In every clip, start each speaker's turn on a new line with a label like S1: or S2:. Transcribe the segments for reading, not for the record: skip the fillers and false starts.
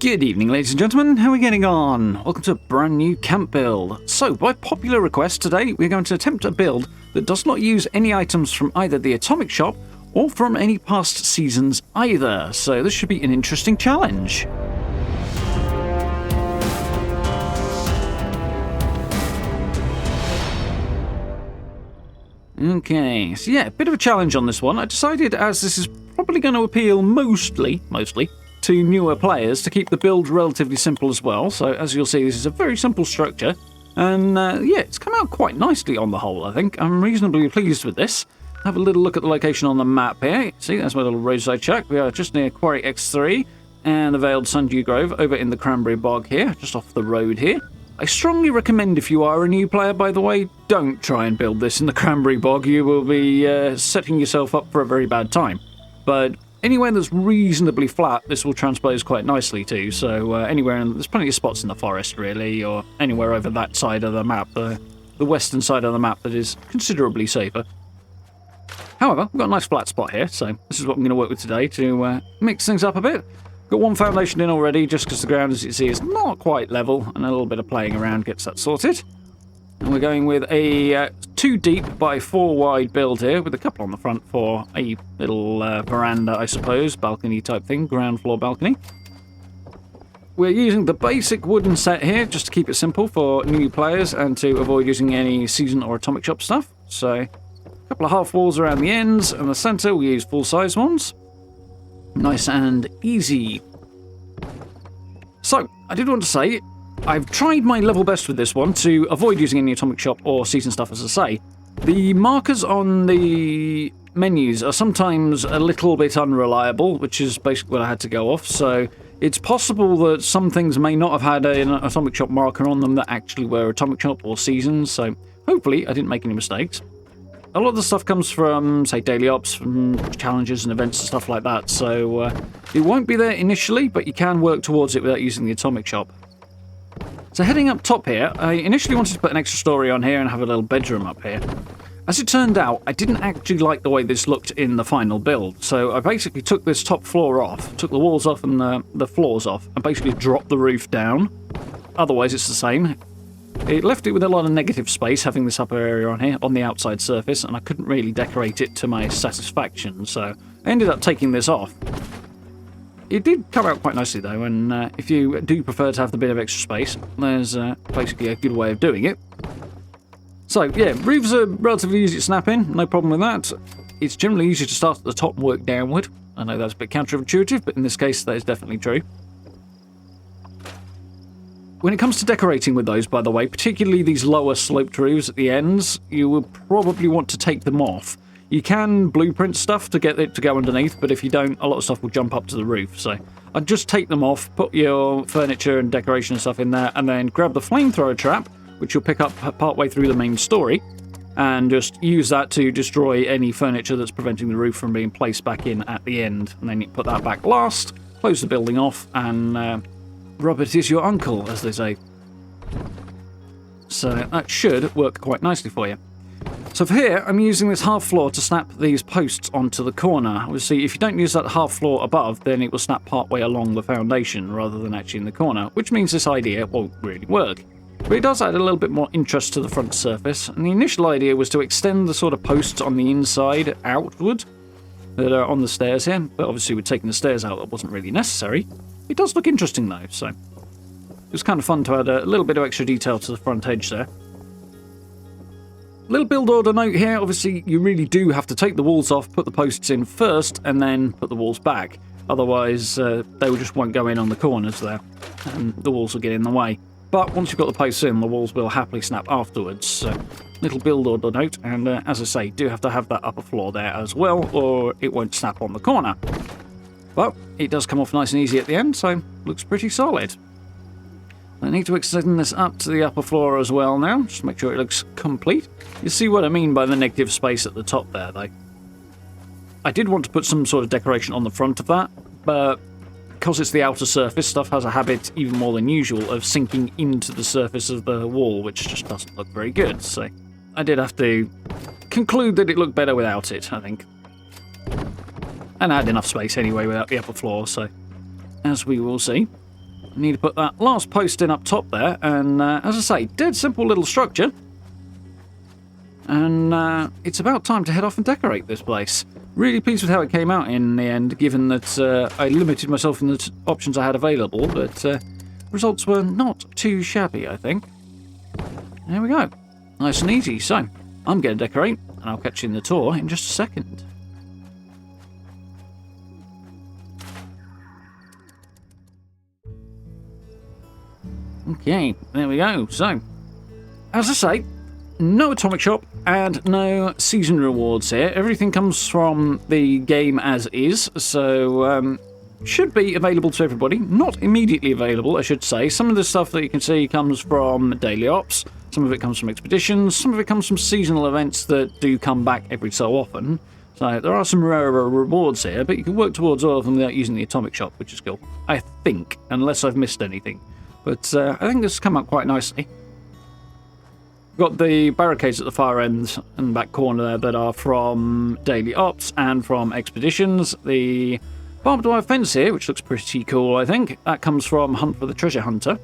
S1: Good evening, ladies and gentlemen. How are we getting on? Welcome to a brand new camp build. So, by popular request today, we're going to attempt a build that does not use any items from either the Atomic Shop or from any past seasons either. So, this should be an interesting challenge. Okay, so yeah, a bit of a challenge on this one. I decided, as this is probably going to appeal mostly, to newer players, to keep the build relatively simple as well. So as you'll see, this is a very simple structure, and yeah, it's come out quite nicely on the whole. I think I'm reasonably pleased with this. Have a little look at the location on the map here. See, that's my little roadside shack. We are just near Quarry X3 and the Veiled Sundew Grove over in the Cranberry Bog here, just off the road here. I strongly recommend, if you are a new player, by the way, don't try and build this in the Cranberry Bog. You will be setting yourself up for a very bad time. But anywhere that's reasonably flat, this will transpose quite nicely to. So anywhere, there's plenty of spots in the forest, really, or anywhere over that side of the map, the western side of the map, that is considerably safer. However, we've got a nice flat spot here, so this is what I'm going to work with today to mix things up a bit. Got one foundation in already, just because the ground, as you see, is not quite level, and a little bit of playing around gets that sorted. And we're going with a 2 deep by 4 wide build here, with a couple on the front for a little veranda, I suppose, balcony type thing, ground floor balcony. We're using the basic wooden set here, just to keep it simple for new players and to avoid using any season or Atomic Shop stuff. So, a couple of half walls around the ends, and the centre we'll use full-size ones. Nice and easy. So, I did want to say, I've tried my level best with this one to avoid using any Atomic Shop or season stuff, as I say. The markers on the menus are sometimes a little bit unreliable, which is basically what I had to go off, so it's possible that some things may not have had an Atomic Shop marker on them that actually were Atomic Shop or seasons, so hopefully I didn't make any mistakes. A lot of the stuff comes from, say, daily ops, from challenges and events and stuff like that, so it won't be there initially, but you can work towards it without using the Atomic Shop. So heading up top here, I initially wanted to put an extra story on here and have a little bedroom up here. As it turned out, I didn't actually like the way this looked in the final build, so I basically took this top floor off, took the walls off and the floors off, and basically dropped the roof down. Otherwise it's the same. It left it with a lot of negative space, having this upper area on here, on the outside surface, and I couldn't really decorate it to my satisfaction, so I ended up taking this off. It did come out quite nicely, though, and if you do prefer to have the bit of extra space, there's basically a good way of doing it. So, yeah, roofs are relatively easy to snap in, no problem with that. It's generally easier to start at the top and work downward. I know that's a bit counterintuitive, but in this case, that is definitely true. When it comes to decorating with those, by the way, particularly these lower sloped roofs at the ends, you will probably want to take them off. You can blueprint stuff to get it to go underneath, but if you don't, a lot of stuff will jump up to the roof. So I'd just take them off, put your furniture and decoration and stuff in there, and then grab the flamethrower trap, which you'll pick up partway through the main story, and just use that to destroy any furniture that's preventing the roof from being placed back in at the end. And then you put that back last, close the building off, and Robert is your uncle, as they say. So that should work quite nicely for you. So for here, I'm using this half floor to snap these posts onto the corner. Obviously, if you don't use that half floor above, then it will snap partway along the foundation rather than actually in the corner, which means this idea won't really work. But it does add a little bit more interest to the front surface, and the initial idea was to extend the sort of posts on the inside outward that are on the stairs here, but obviously with taking the stairs out, that wasn't really necessary. It does look interesting though, so it was kind of fun to add a little bit of extra detail to the front edge there. Little build order note here, obviously you really do have to take the walls off, put the posts in first, and then put the walls back. Otherwise, they just won't go in on the corners there, and the walls will get in the way. But once you've got the posts in, the walls will happily snap afterwards. So, little build order note, and as I say, do have to have that upper floor there as well, or it won't snap on the corner. But it does come off nice and easy at the end, so looks pretty solid. I need to extend this up to the upper floor as well now, just to make sure it looks complete. You see what I mean by the negative space at the top there, though. I did want to put some sort of decoration on the front of that, but because it's the outer surface, stuff has a habit, even more than usual, of sinking into the surface of the wall, which just doesn't look very good, so I did have to conclude that it looked better without it, I think. And I had enough space anyway without the upper floor, so as we will see. Need to put that last post in up top there, and as I say, dead simple little structure. And it's about time to head off and decorate this place. Really pleased with how it came out in the end, given that I limited myself in the options I had available, but results were not too shabby, I think. There we go. Nice and easy. So, I'm going to decorate, and I'll catch you in the tour in just a second. Okay, there we go. So, as I say, no atomic shop and no season rewards here. Everything comes from the game as is, so should be available to everybody. Not immediately available, I should say. Some of the stuff that you can see comes from daily ops, some of it comes from expeditions, some of it comes from seasonal events that do come back every so often. So there are some rarer rewards here, but you can work towards all of them without using the atomic shop, which is cool. I think, unless I've missed anything. But I think this has come out quite nicely. Got the barricades at the far end and back corner there that are from daily ops and from expeditions. The barbed wire fence here, which looks pretty cool, I think, that comes from Hunt for the Treasure Hunter.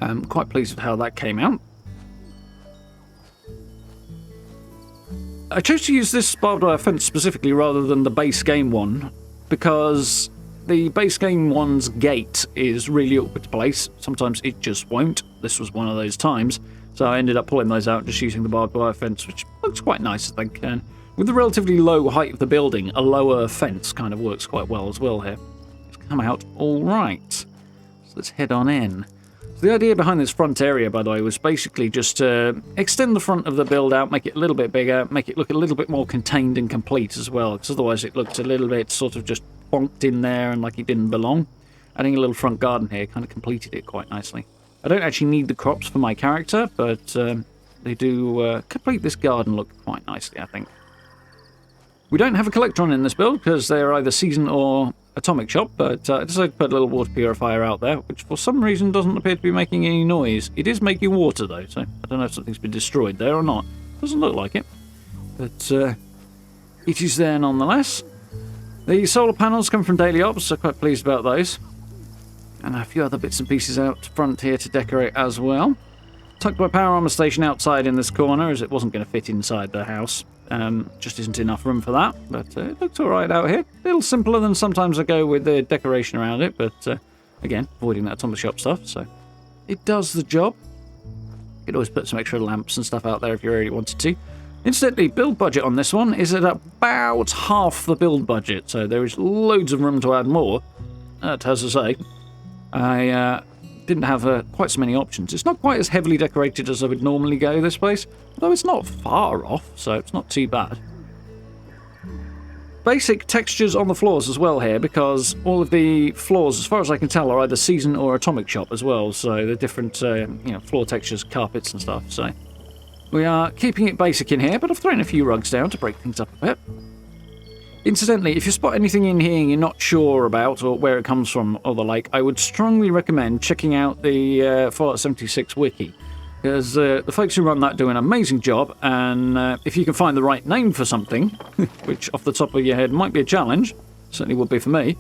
S1: I'm quite pleased with how that came out. I chose to use this barbed wire fence specifically rather than the base game one because the base game one's gate is really awkward to place. Sometimes it just won't. This was one of those times. So I ended up pulling those out, just using the barbed wire fence, which looks quite nice, I think. And with the relatively low height of the building, a lower fence kind of works quite well as well here. It's come out all right. So let's head on in. So the idea behind this front area, by the way, was basically just to extend the front of the build out, make it a little bit bigger, make it look a little bit more contained and complete as well, because otherwise it looked a little bit sort of just bonked in there and like it didn't belong. Adding a little front garden here kind of completed it quite nicely. I don't actually need the crops for my character, but they do complete this garden look quite nicely, I think. We don't have a collectron in this build because they're either season or atomic shop, but I decided to put a little water purifier out there, which for some reason doesn't appear to be making any noise. It is making water though, so I don't know if something's been destroyed there or not. Doesn't look like it, but it is there nonetheless. The solar panels come from daily ops, so quite pleased about those. And a few other bits and pieces out front here to decorate as well. Tucked my power armor station outside in this corner, as it wasn't going to fit inside the house. Just isn't enough room for that, but it looks alright out here. A little simpler than sometimes I go with the decoration around it, but again, avoiding that atomic shop stuff, so it does the job. You could always put some extra lamps and stuff out there if you really wanted to. Incidentally, build budget on this one is at about half the build budget, so there is loads of room to add more. As I say, I didn't have quite so many options. It's not quite as heavily decorated as I would normally go this place, although it's not far off, so it's not too bad. Basic textures on the floors as well here, because all of the floors, as far as I can tell, are either season or atomic shop as well, so they're different floor textures, carpets and stuff, so we are keeping it basic in here, but I've thrown a few rugs down to break things up a bit. Incidentally, if you spot anything in here and you're not sure about or where it comes from or the like, I would strongly recommend checking out the Fallout 76 wiki, because the folks who run that do an amazing job, and if you can find the right name for something, which off the top of your head might be a challenge, certainly would be for me,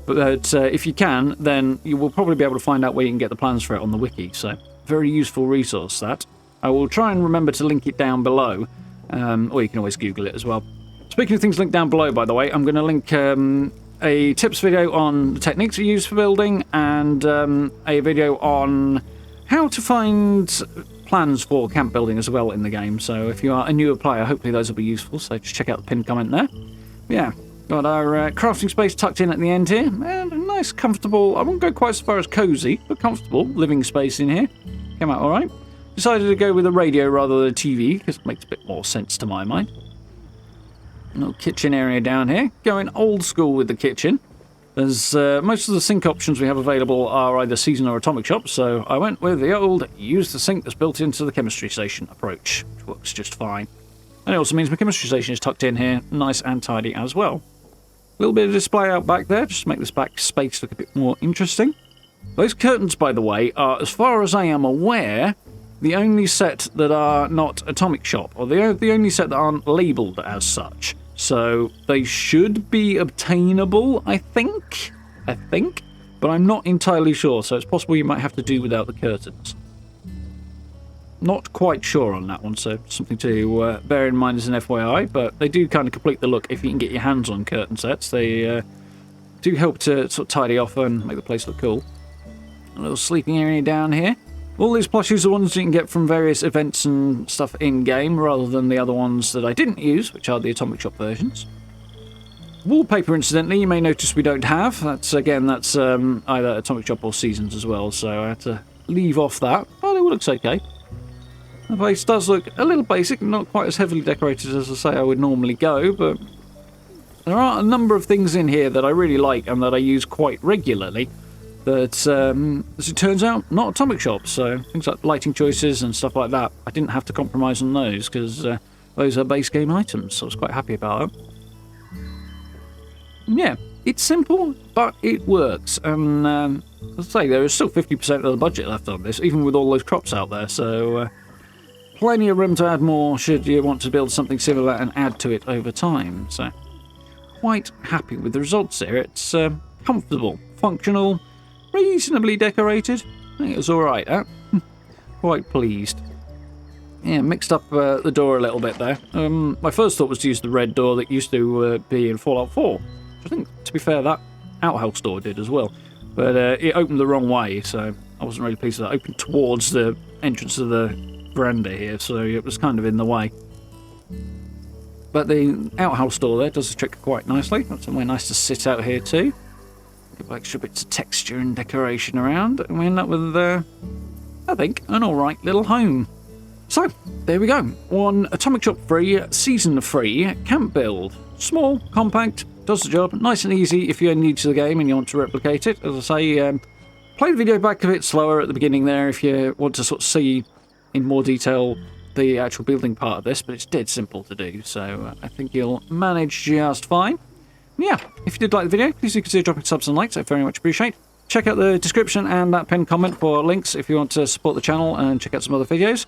S1: but if you can, then you will probably be able to find out where you can get the plans for it on the wiki, so very useful resource that. I will try and remember to link it down below, or you can always Google it as well. Speaking of things linked down below, by the way, I'm going to link a tips video on the techniques we use for building, and a video on how to find plans for camp building as well in the game. So if you are a newer player, hopefully those will be useful, so just check out the pinned comment there. Yeah, got our crafting space tucked in at the end here, and a nice, comfortable, I won't go quite so far as cozy, but comfortable living space in here. Came out alright. Decided to go with a radio rather than a TV, because it makes a bit more sense to my mind. Little kitchen area down here. Going old school with the kitchen, as most of the sink options we have available are either season or atomic shop, so I went with the old use the sink that's built into the chemistry station approach, which works just fine. And it also means my chemistry station is tucked in here, nice and tidy as well. A little bit of display out back there, just to make this back space look a bit more interesting. Those curtains, by the way, are, as far as I am aware, the only set that are not atomic shop, or the only set that aren't labelled as such. So they should be obtainable, I think. but I'm not entirely sure, so it's possible you might have to do without the curtains. Not quite sure on that one, so something to bear in mind as an FYI, but they do kind of complete the look if you can get your hands on curtain sets. They do help to sort of tidy off and make the place look cool. A little sleeping area down here. All these plushies are ones you can get from various events and stuff in-game, rather than the other ones that I didn't use, which are the Atomic Shop versions. Wallpaper, incidentally, you may notice we don't have. That's either Atomic Shop or Seasons as well, so I had to leave off that, but it looks okay. The place does look a little basic, not quite as heavily decorated as I say I would normally go, but there are a number of things in here that I really like and that I use quite regularly that, as it turns out, not Atomic Shop, so things like lighting choices and stuff like that, I didn't have to compromise on those because those are base game items, so I was quite happy about that. Yeah, it's simple, but it works, and as I say, there is still 50% of the budget left on this, even with all those crops out there, so plenty of room to add more should you want to build something similar and add to it over time. So, quite happy with the results here. It's comfortable, functional, reasonably decorated. I think it was alright, huh? Quite pleased. Yeah, mixed up the door a little bit there. My first thought was to use the red door that used to be in Fallout 4. I think, to be fair, that outhouse door did as well. But it opened the wrong way, so I wasn't really pleased with that. It opened towards the entrance of the veranda here, so it was kind of in the way. But the outhouse door there does the trick quite nicely. Got somewhere nice to sit out here too. Give extra bits of texture and decoration around, and we end up with, I think, an alright little home. So, there we go. One Atomic Shop free, season free camp build. Small, compact, does the job, nice and easy if you're new to the game and you want to replicate it. As I say, play the video back a bit slower at the beginning there if you want to sort of see in more detail the actual building part of this, but it's dead simple to do, so I think you'll manage just fine. Yeah, if you did like the video, please do consider dropping subs and likes, I very much appreciate. Check out the description and that pinned comment for links if you want to support the channel and check out some other videos.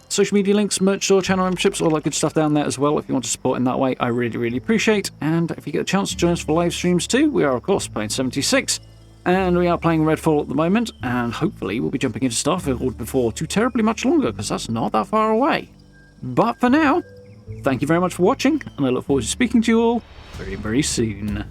S1: Social media links, merch store, channel memberships, all that good stuff down there as well if you want to support in that way, I really, really appreciate. And if you get a chance to join us for live streams too, we are of course playing 76. And we are playing Redfall at the moment, and hopefully we'll be jumping into Starfield before too terribly much longer, because that's not that far away. But for now, thank you very much for watching, and I look forward to speaking to you all very, very soon.